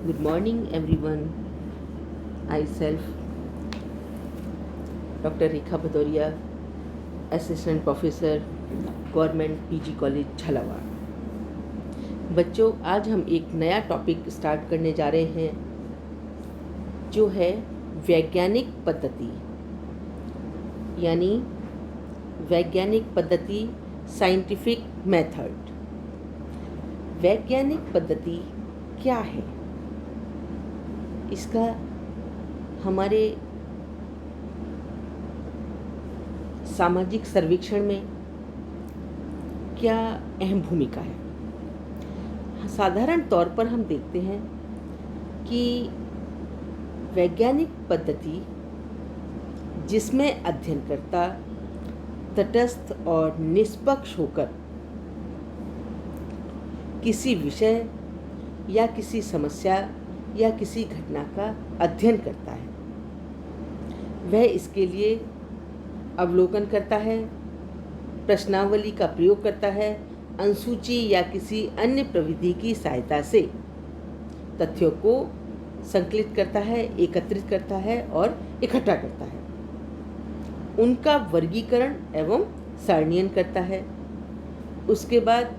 Good morning, everyone. I self, Dr. Rekha Bhadoria, Assistant Professor, Government PG College Jhalawar. बच्चों, आज हम एक नया टॉपिक स्टार्ट करने जा रहे हैं जो है वैज्ञानिक पद्धति, यानी वैज्ञानिक पद्धति, साइंटिफिक मेथड। वैज्ञानिक पद्धति क्या है, इसका हमारे सामाजिक सर्वेक्षण में क्या अहम भूमिका है। साधारण तौर पर हम देखते हैं कि वैज्ञानिक पद्धति जिसमें अध्ययनकर्ता तटस्थ और निष्पक्ष होकर किसी विषय या किसी समस्या या किसी घटना का अध्ययन करता है, वह इसके लिए अवलोकन करता है, प्रश्नावली का प्रयोग करता है, अनुसूची या किसी अन्य प्रविधि की सहायता से तथ्यों को संकलित करता है, एकत्रित करता है और इकट्ठा करता है, उनका वर्गीकरण एवं सारणीयन करता है, उसके बाद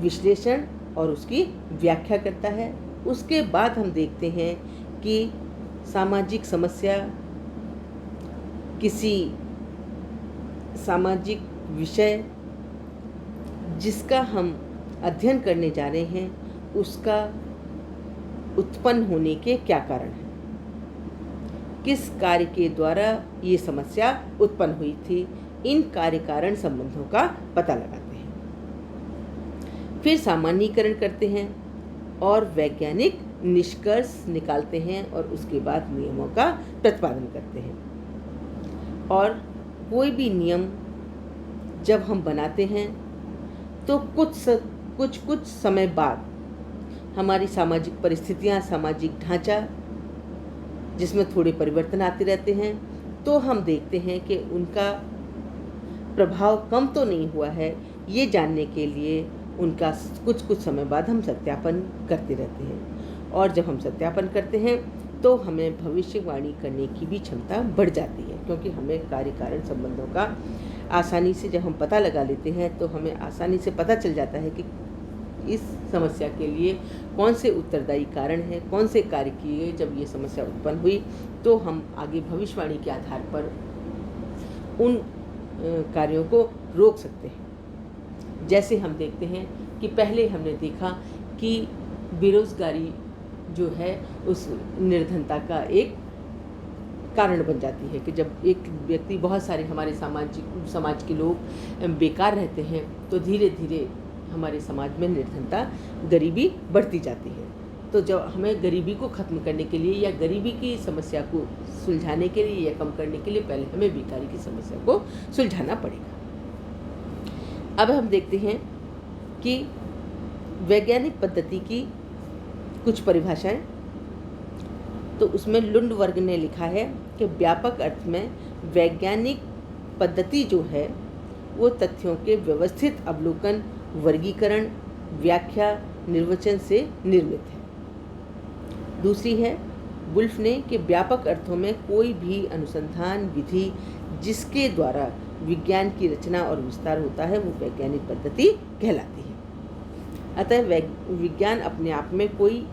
विश्लेषण और उसकी व्याख्या करता है। उसके बाद हम देखते हैं कि सामाजिक समस्या, किसी सामाजिक विषय जिसका हम अध्ययन करने जा रहे हैं, उसका उत्पन्न होने के क्या कारण हैं, किस कार्य के द्वारा ये समस्या उत्पन्न हुई थी, इन कार्य कारण संबंधों का पता लगाते हैं। फिर सामान्यीकरण करते हैं और वैज्ञानिक निष्कर्ष निकालते हैं और उसके बाद नियमों का प्रतिपादन करते हैं। और कोई भी नियम जब हम बनाते हैं तो कुछ समय बाद हमारी सामाजिक परिस्थितियां, सामाजिक ढांचा जिसमें थोड़े परिवर्तन आते रहते हैं, तो हम देखते हैं कि उनका प्रभाव कम तो नहीं हुआ है। ये जानने के लिए उनका कुछ समय बाद हम सत्यापन करते रहते हैं, और जब हम सत्यापन करते हैं तो हमें भविष्यवाणी करने की भी क्षमता बढ़ जाती है, क्योंकि हमें कार्य कारण संबंधों का आसानी से जब हम पता लगा लेते हैं तो हमें आसानी से पता चल जाता है कि इस समस्या के लिए कौन से उत्तरदायी कारण हैं, कौन से कार्य किए जब ये समस्या उत्पन्न हुई, तो हम आगे भविष्यवाणी के आधार पर उन कार्यों को रोक सकते हैं। जैसे हम देखते हैं कि पहले हमने देखा कि बेरोजगारी जो है उस निर्धनता का एक कारण बन जाती है, कि जब एक व्यक्ति, बहुत सारे हमारे समाज के लोग बेकार रहते हैं तो धीरे धीरे हमारे समाज में निर्धनता, गरीबी बढ़ती जाती है। तो जब हमें गरीबी को ख़त्म करने के लिए या गरीबी की समस्या को सुलझाने के लिए या कम करने के लिए पहले हमें बेकारी की समस्या को सुलझाना पड़ेगा। अब हम देखते हैं कि वैज्ञानिक पद्धति की कुछ परिभाषाएं। तो उसमें लुंड वर्ग ने लिखा है कि व्यापक अर्थ में वैज्ञानिक पद्धति जो है वो तथ्यों के व्यवस्थित अवलोकन, वर्गीकरण, व्याख्या, निर्वचन से निर्मित है। दूसरी है वुल्फ ने कि व्यापक अर्थों में कोई भी अनुसंधान विधि जिसके द्वारा विज्ञान की रचना और विस्तार होता है वो वैज्ञानिक पद्धति कहलाती है। अतः विज्ञान अपने आप में कोई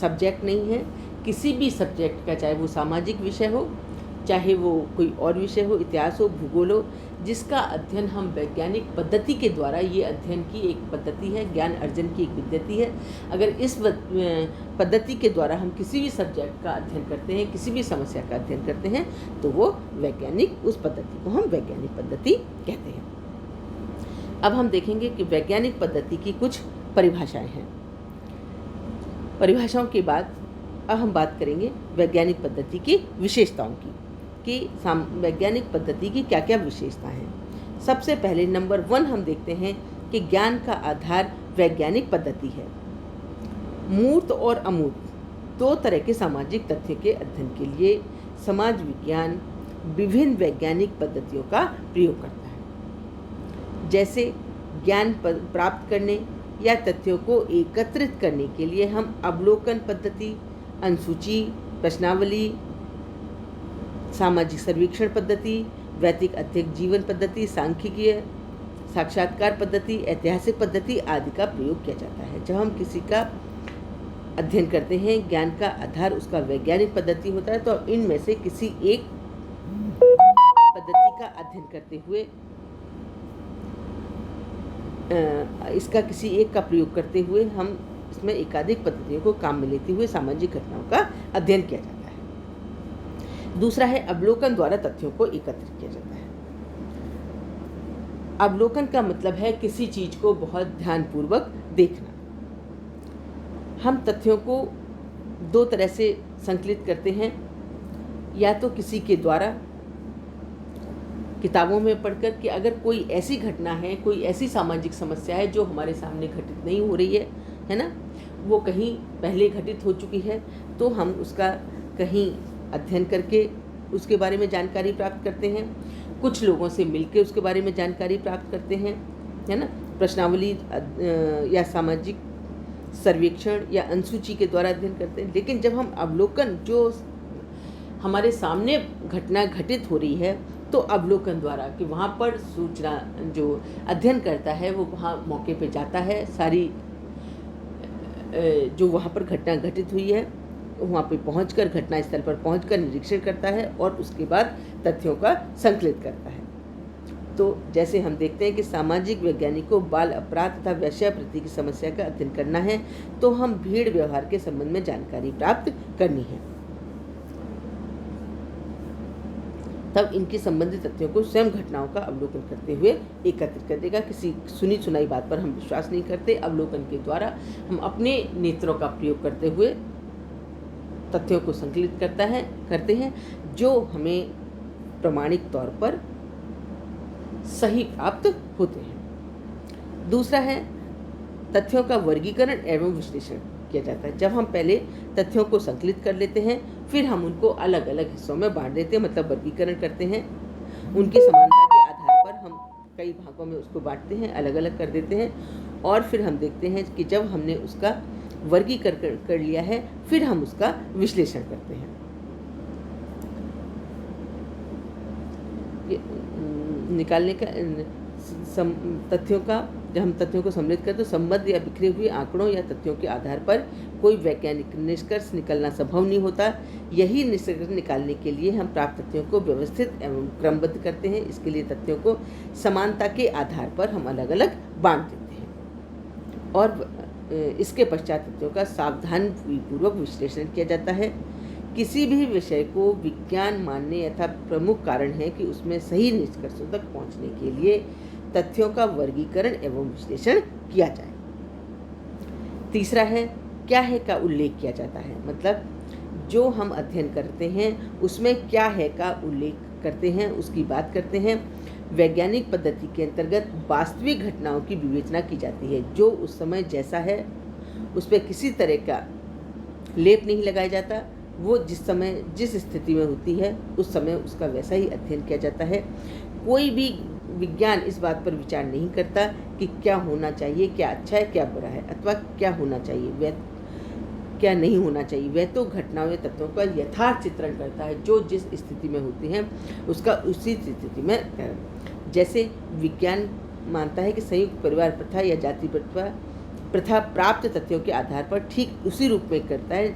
सब्जेक्ट नहीं है। किसी भी सब्जेक्ट का, चाहे वो सामाजिक विषय हो, चाहे वो कोई और विषय हो, इतिहास हो, भूगोल हो, जिसका अध्ययन हम वैज्ञानिक पद्धति के द्वारा, ये अध्ययन की एक पद्धति है, ज्ञान अर्जन की एक पद्धति है। अगर इस पद्धति के द्वारा हम किसी भी सब्जेक्ट का अध्ययन करते हैं, किसी भी समस्या का अध्ययन करते हैं, तो वो वैज्ञानिक, उस पद्धति को हम वैज्ञानिक पद्धति कहते हैं। अब हम देखेंगे कि वैज्ञानिक पद्धति की कुछ परिभाषाएं हैं। परिभाषाओं के बाद अब हम बात करेंगे वैज्ञानिक पद्धति की विशेषताओं की, कि वैज्ञानिक पद्धति की क्या क्या विशेषता हैं। सबसे पहले नंबर 1 हम देखते हैं कि ज्ञान का आधार वैज्ञानिक पद्धति है। मूर्त और अमूर्त दो तरह के सामाजिक तथ्य के अध्ययन के लिए समाज विज्ञान विभिन्न वैज्ञानिक पद्धतियों का प्रयोग करता है। जैसे ज्ञान प्राप्त करने या तथ्यों को एकत्रित करने के लिए हम अवलोकन पद्धति, अनुसूची, प्रश्नावली, सामाजिक सर्वेक्षण पद्धति, वैदिक अध्ययन जीवन पद्धति, सांख्यिकीय साक्षात्कार पद्धति, ऐतिहासिक पद्धति आदि का प्रयोग किया जाता है। जब हम किसी का अध्ययन करते हैं, ज्ञान का आधार उसका वैज्ञानिक पद्धति होता है, तो इनमें से किसी एक पद्धति का अध्ययन करते हुए इसका किसी एक का प्रयोग करते हुए हम इसमें एकाधिक पद्धतियों को काम में लेते हुए सामाजिक घटनाओं का अध्ययन किया जाता है। दूसरा है अवलोकन द्वारा तथ्यों को एकत्रित किया जाता है। अवलोकन का मतलब है किसी चीज को बहुत ध्यानपूर्वक देखना। हम तथ्यों को दो तरह से संकलित करते हैं, या तो किसी के द्वारा किताबों में पढ़कर कि अगर कोई ऐसी घटना है, कोई ऐसी सामाजिक समस्या है जो हमारे सामने घटित नहीं हो रही है ना, वो कहीं पहले घटित हो चुकी है, तो हम उसका कहीं अध्ययन करके उसके बारे में जानकारी प्राप्त करते हैं। कुछ लोगों से मिलकर उसके बारे में जानकारी प्राप्त करते हैं, है ना, प्रश्नावली या सामाजिक सर्वेक्षण या अनुसूची के द्वारा अध्ययन करते हैं। लेकिन जब हम अवलोकन, जो हमारे सामने घटना घटित हो रही है, तो अवलोकन द्वारा कि वहाँ पर सूचना जो अध्ययन करता है वो वहाँ मौके पे जाता है, सारी जो वहाँ पर घटना घटित हुई है वहाँ पे पहुँचकर, घटना स्थल पर पहुँचकर निरीक्षण करता है और उसके बाद तथ्यों का संकलित करता है। तो जैसे हम देखते हैं कि सामाजिक वैज्ञानिकों को बाल अपराध तथा वेश्यावृत्ति की समस्या का अध्ययन करना है, तो हम भीड़ व्यवहार के संबंध में जानकारी प्राप्त करनी है। तब इनकी संबंधित तथ्यों को स्वयं घटनाओं का अवलोकन करते हुए एकत्रित कर देगा। किसी सुनी सुनाई बात पर हम विश्वास नहीं करते। अवलोकन के द्वारा हम अपने नेत्रों का प्रयोग करते हुए तथ्यों को संकलित करते हैं जो हमें प्रमाणिक तौर पर सही प्राप्त होते हैं। दूसरा है तथ्यों का वर्गीकरण एवं विश्लेषण किया जाता है। जब हम पहले तथ्यों को संकलित कर लेते हैं, फिर हम उनको अलग अलग हिस्सों में बांट देते हैं, मतलब वर्गीकरण करते हैं। उनकी समानता के आधार पर हम कई भागों में उसको बांटते हैं, अलग अलग कर देते हैं, और फिर हम देखते हैं कि जब हमने उसका वर्गीकरण कर लिया है, फिर हम उसका विश्लेषण करते हैं। निकालने का तथ्यों का, जब हम तथ्यों को सम्मिलित करते तो संबद्ध या बिखरे हुए आंकड़ों या तथ्यों के आधार पर कोई वैज्ञानिक निष्कर्ष निकलना संभव नहीं होता। यही निष्कर्ष निकालने के लिए हम प्राप्त तथ्यों को व्यवस्थित एवं क्रमबद्ध करते हैं। इसके लिए तथ्यों को समानता के आधार पर हम अलग अलग बांट देते हैं और इसके पश्चात तथ्यों का सावधानीपूर्वक विश्लेषण किया जाता है। किसी भी विषय को विज्ञान मानने यथा प्रमुख कारण है कि उसमें सही निष्कर्षों तक पहुंचने के लिए तथ्यों का वर्गीकरण एवं विश्लेषण किया जाए। तीसरा है क्या है का उल्लेख किया जाता है, मतलब जो हम अध्ययन करते हैं उसमें क्या है का उल्लेख करते हैं, उसकी बात करते हैं। वैज्ञानिक पद्धति के अंतर्गत वास्तविक घटनाओं की विवेचना की जाती है। जो उस समय जैसा है उस पर किसी तरह का लेप नहीं लगाया जाता। वो जिस समय जिस स्थिति में होती है उस समय उसका वैसा ही अध्ययन किया जाता है। कोई भी विज्ञान इस बात पर विचार नहीं करता कि क्या होना चाहिए, क्या अच्छा है, क्या बुरा है, अथवा क्या होना चाहिए, वह क्या नहीं होना चाहिए। वह तो घटनाओं या तत्वों का यथार्थ चित्रण करता है, जो जिस स्थिति में होती हैं उसका उसी स्थिति में। जैसे विज्ञान मानता है कि संयुक्त परिवार प्रथा या जाति प्रथा प्राप्त तथ्यों के आधार पर ठीक उसी रूप में करता है,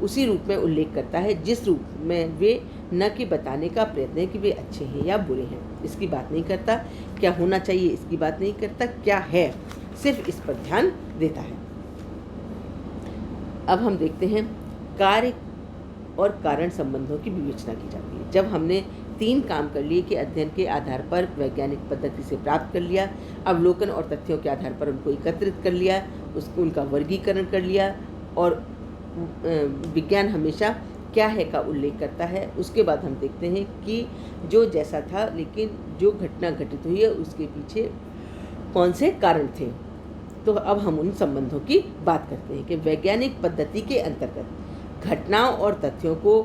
उसी रूप में उल्लेख करता है जिस रूप में वे न कि बताने का प्रयत्न है कि वे अच्छे हैं या बुरे हैं, इसकी बात नहीं करता। क्या होना चाहिए इसकी बात नहीं करता, क्या है सिर्फ इस पर ध्यान देता है। अब हम देखते हैं कार्य और कारण संबंधों की विवेचना की जाती है। जब हमने 3 काम कर लिए कि अध्ययन के आधार पर वैज्ञानिक पद्धति से प्राप्त कर लिया, अवलोकन और तथ्यों के आधार पर उनको एकत्रित कर लिया, उनका वर्गीकरण कर लिया, और विज्ञान हमेशा क्या है का उल्लेख करता है। उसके बाद हम देखते हैं कि जो जैसा था, लेकिन जो घटना घटित हुई है उसके पीछे कौन से कारण थे। तो अब हम उन संबंधों की बात करते हैं कि वैज्ञानिक पद्धति के अंतर्गत घटनाओं और तथ्यों को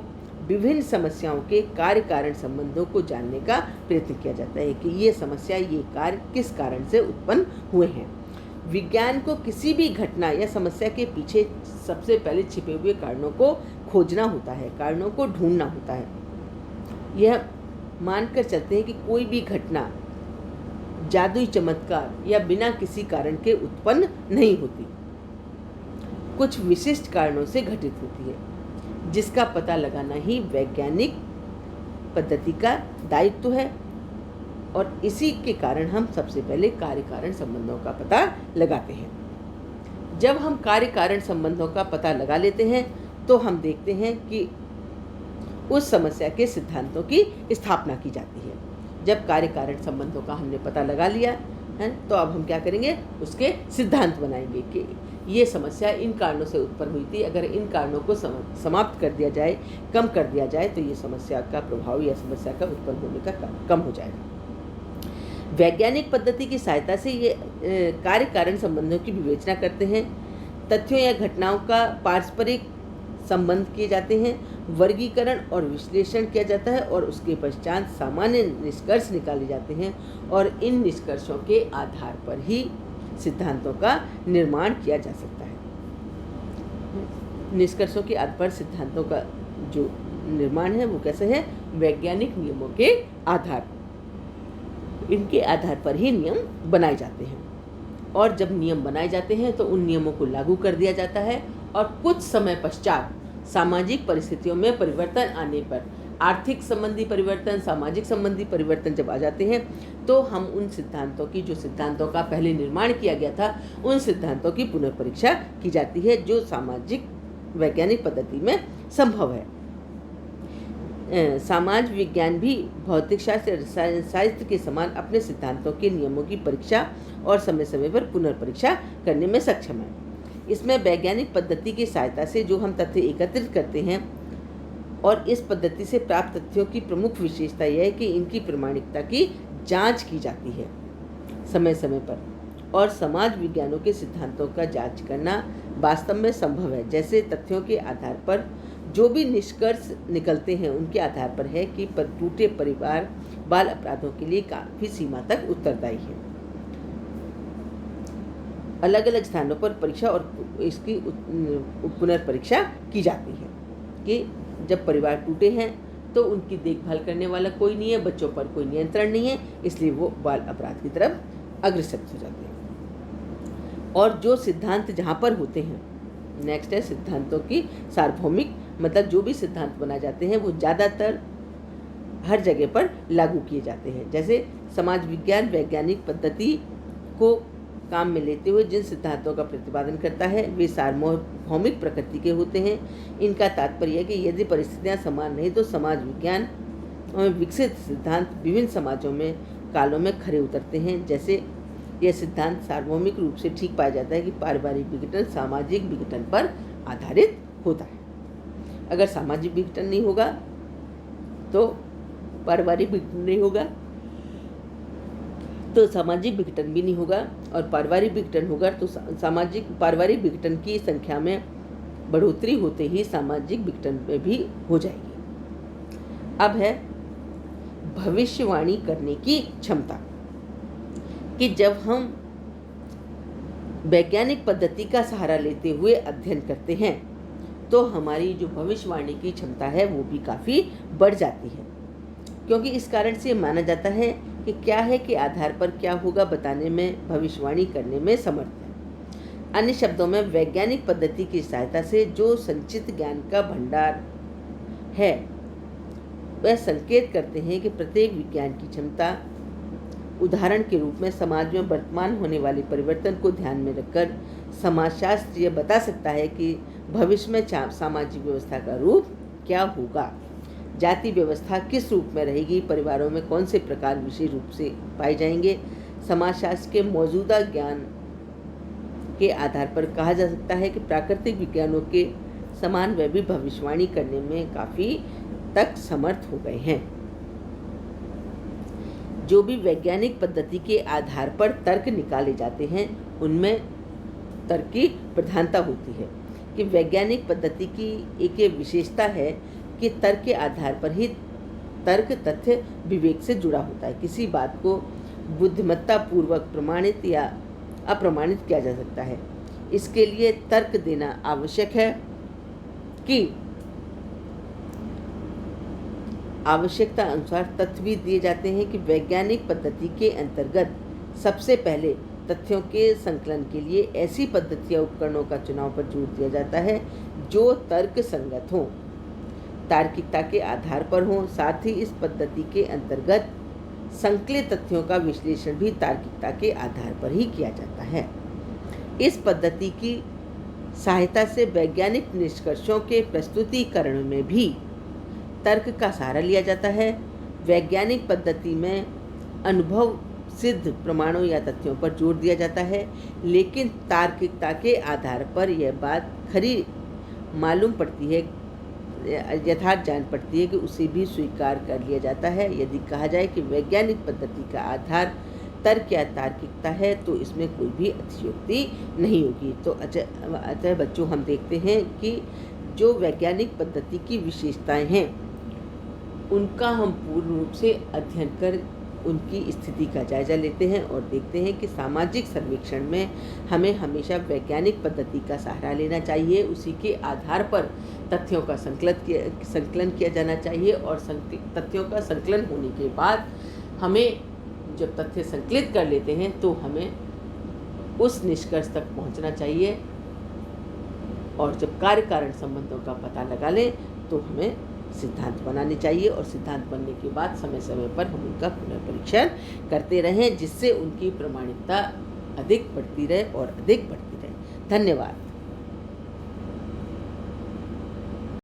विभिन्न समस्याओं के कार्य कारण संबंधों को जानने का प्रयत्न किया जाता है कि ये समस्या, ये कार्य किस कारण से उत्पन्न हुए हैं। विज्ञान को किसी भी घटना या समस्या के पीछे सबसे पहले छिपे हुए कारणों को खोजना होता है, कारणों को ढूंढना होता है। यह मानकर चलते हैं कि कोई भी घटना जादुई चमत्कार या बिना किसी कारण के उत्पन्न नहीं होती, कुछ विशिष्ट कारणों से घटित होती है, जिसका पता लगाना ही वैज्ञानिक पद्धति का दायित्व है। और इसी के कारण हम सबसे पहले कार्य कारण संबंधों का पता लगाते हैं। जब हम कार्य कारण संबंधों का पता लगा लेते हैं तो हम देखते हैं कि उस समस्या के सिद्धांतों की स्थापना की जाती है। जब कार्य कारण संबंधों का हमने पता लगा लिया है तो अब हम क्या करेंगे, उसके सिद्धांत बनाएंगे कि ये समस्या इन कारणों से उत्पन्न हुई थी, अगर इन कारणों को समाप्त कर दिया जाए, कम कर दिया जाए तो ये समस्या का प्रभाव या समस्या का उत्पन्न होने का कम हो जाएगा। वैज्ञानिक पद्धति की सहायता से ये कार्य कारण संबंधों की विवेचना करते हैं, तथ्यों या घटनाओं का पारस्परिक संबंध किए जाते हैं, वर्गीकरण और विश्लेषण किया जाता है और उसके पश्चात सामान्य निष्कर्ष निकाले जाते हैं और इन निष्कर्षों के आधार पर ही सिद्धांतों का निर्माण किया जा सकता है। निष्कर्षों के आधार पर सिद्धांतों का जो निर्माण है वो कैसे है, वैज्ञानिक नियमों के आधार, इनके आधार पर ही नियम बनाए जाते हैं। और जब नियम बनाए जाते हैं तो उन नियमों को लागू कर दिया जाता है और कुछ समय पश्चात सामाजिक परिस्थितियों में परिवर्तन आने पर, आर्थिक संबंधी परिवर्तन, सामाजिक संबंधी परिवर्तन जब आ जाते हैं तो हम उन सिद्धांतों की, जो सिद्धांतों का पहले निर्माण किया गया था, उन सिद्धांतों की पुनर्परीक्षा की जाती है जो सामाजिक वैज्ञानिक पद्धति में संभव है। समाज विज्ञान भी भौतिक शास्त्र, रसायन शास्त्र के समान अपने सिद्धांतों के नियमों की परीक्षा और समय समय पर पुनर्परीक्षा करने में सक्षम है। इसमें वैज्ञानिक पद्धति की सहायता से जो हम तथ्य एकत्रित करते हैं और इस पद्धति से प्राप्त तथ्यों की प्रमुख विशेषता यह है कि इनकी प्रामाणिकता की जांच की जाती है समय समय पर, और समाज विज्ञानों के सिद्धांतों का जांच करना वास्तव में संभव है। जैसे तथ्यों के आधार पर जो भी निष्कर्ष निकलते हैं उनके आधार पर है कि टूटे परिवार बाल अपराधों के लिए काफ़ी सीमा तक उत्तरदायी है। अलग अलग स्थानों पर परीक्षा और इसकी पुनर्परीक्षा की जाती है कि जब परिवार टूटे हैं तो उनकी देखभाल करने वाला कोई नहीं है, बच्चों पर कोई नियंत्रण नहीं है, इसलिए वो बाल अपराध की तरफ अग्रसर हो जाते हैं। और जो सिद्धांत जहाँ पर होते हैं, नेक्स्ट है सिद्धांतों की सार्वभौमिक, मतलब जो भी सिद्धांत बनाए जाते हैं वो ज़्यादातर हर जगह पर लागू किए जाते हैं। जैसे समाज विज्ञान वैज्ञानिक पद्धति को काम में लेते हुए जिन सिद्धांतों का प्रतिपादन करता है वे सार्वभौमिक प्रकृति के होते हैं। इनका तात्पर्य है कि यदि परिस्थितियां समान नहीं तो समाज विज्ञान में विकसित सिद्धांत विभिन्न समाजों में कालों में खरे उतरते हैं। जैसे यह सिद्धांत सार्वभौमिक रूप से ठीक पाया जाता है कि पारिवारिक विघटन सामाजिक विघटन पर आधारित होता है। अगर सामाजिक विघटन नहीं होगा तो पारिवारिक विघटन नहीं होगा, तो सामाजिक विघटन भी नहीं होगा, और पारिवारिक विघटन होगा तो पारिवारिक विघटन की संख्या में बढ़ोतरी होते ही सामाजिक विघटन में भी हो जाएगी। अब है भविष्यवाणी करने की क्षमता, कि जब हम वैज्ञानिक पद्धति का सहारा लेते हुए अध्ययन करते हैं तो हमारी जो भविष्यवाणी की क्षमता है वो भी काफ़ी बढ़ जाती है, क्योंकि इस कारण से माना जाता है कि क्या है के आधार पर क्या होगा बताने में, भविष्यवाणी करने में समर्थ है। अन्य शब्दों में वैज्ञानिक पद्धति की सहायता से जो संचित ज्ञान का भंडार है वह संकेत करते हैं कि प्रत्येक विज्ञान की क्षमता, उदाहरण के रूप में समाज में वर्तमान होने वाले परिवर्तन को ध्यान में रखकर समाजशास्त्र यह बता सकता है कि भविष्य में सामाजिक व्यवस्था का रूप क्या होगा, जाति व्यवस्था किस रूप में रहेगी, परिवारों में कौन से प्रकार विशेष रूप से पाए जाएंगे। समाजशास्त्र के मौजूदा ज्ञान के आधार पर कहा जा सकता है कि प्राकृतिक विज्ञानों के समान वे भी भविष्यवाणी करने में काफ़ी तक समर्थ हो गए हैं। जो भी वैज्ञानिक पद्धति के आधार पर तर्क निकाले जाते हैं उनमें तर्क की प्रधानता होती है, कि वैज्ञानिक पद्धति की एक विशेषता है कि तर्क के आधार पर ही तर्क तथ्य विवेक से जुड़ा होता है। किसी बात को बुद्धिमत्ता पूर्वक प्रमाणित या अप्रमाणित किया जा सकता है। इसके लिए तर्क देना आवश्यक है कि आवश्यकता अनुसार तथ्य भी दिए जाते हैं कि वैज्ञानिक पद्धति के अंतर्गत सबसे पहले तथ्यों के संकलन के लिए ऐसी पद्धतियाँ उपकरणों का चुनाव पर जोर दिया जाता है जो तर्क संगत हों, तार्किकता के आधार पर हों। साथ ही इस पद्धति के अंतर्गत संकलित तथ्यों का विश्लेषण भी तार्किकता के आधार पर ही किया जाता है। इस पद्धति की सहायता से वैज्ञानिक निष्कर्षों के प्रस्तुतिकरण में भी तर्क का सहारा लिया जाता है। वैज्ञानिक पद्धति में अनुभव सिद्ध प्रमाणों या तथ्यों पर जोर दिया जाता है, लेकिन तार्किकता के आधार पर यह बात खरी मालूम पड़ती है, यथार्थ जान पड़ती है कि उसे भी स्वीकार कर लिया जाता है। यदि कहा जाए कि वैज्ञानिक पद्धति का आधार तर्क या तार्किकता है तो इसमें कोई भी अतिशयोक्ति नहीं होगी। तो अतः बच्चों, हम देखते हैं कि जो वैज्ञानिक पद्धति की विशेषताएं हैं उनका हम पूर्ण रूप से अध्ययन कर उनकी स्थिति का जायजा लेते हैं और देखते हैं कि सामाजिक सर्वेक्षण में हमें हमेशा वैज्ञानिक पद्धति का सहारा लेना चाहिए। उसी के आधार पर तथ्यों का संकलन किया जाना चाहिए और तथ्यों का संकलन होने के बाद हमें जब तथ्य संकलित कर लेते हैं तो हमें उस निष्कर्ष तक पहुंचना चाहिए और जब कार्य कारण संबंधों का पता लगा लें तो हमें सिद्धांत बनाने चाहिए और सिद्धांत बनने के बाद समय समय पर हम उनका पुनर्परीक्षण करते रहें, जिससे उनकी प्रामाणिकता अधिक बढ़ती रहे और अधिक बढ़ती रहे। धन्यवाद।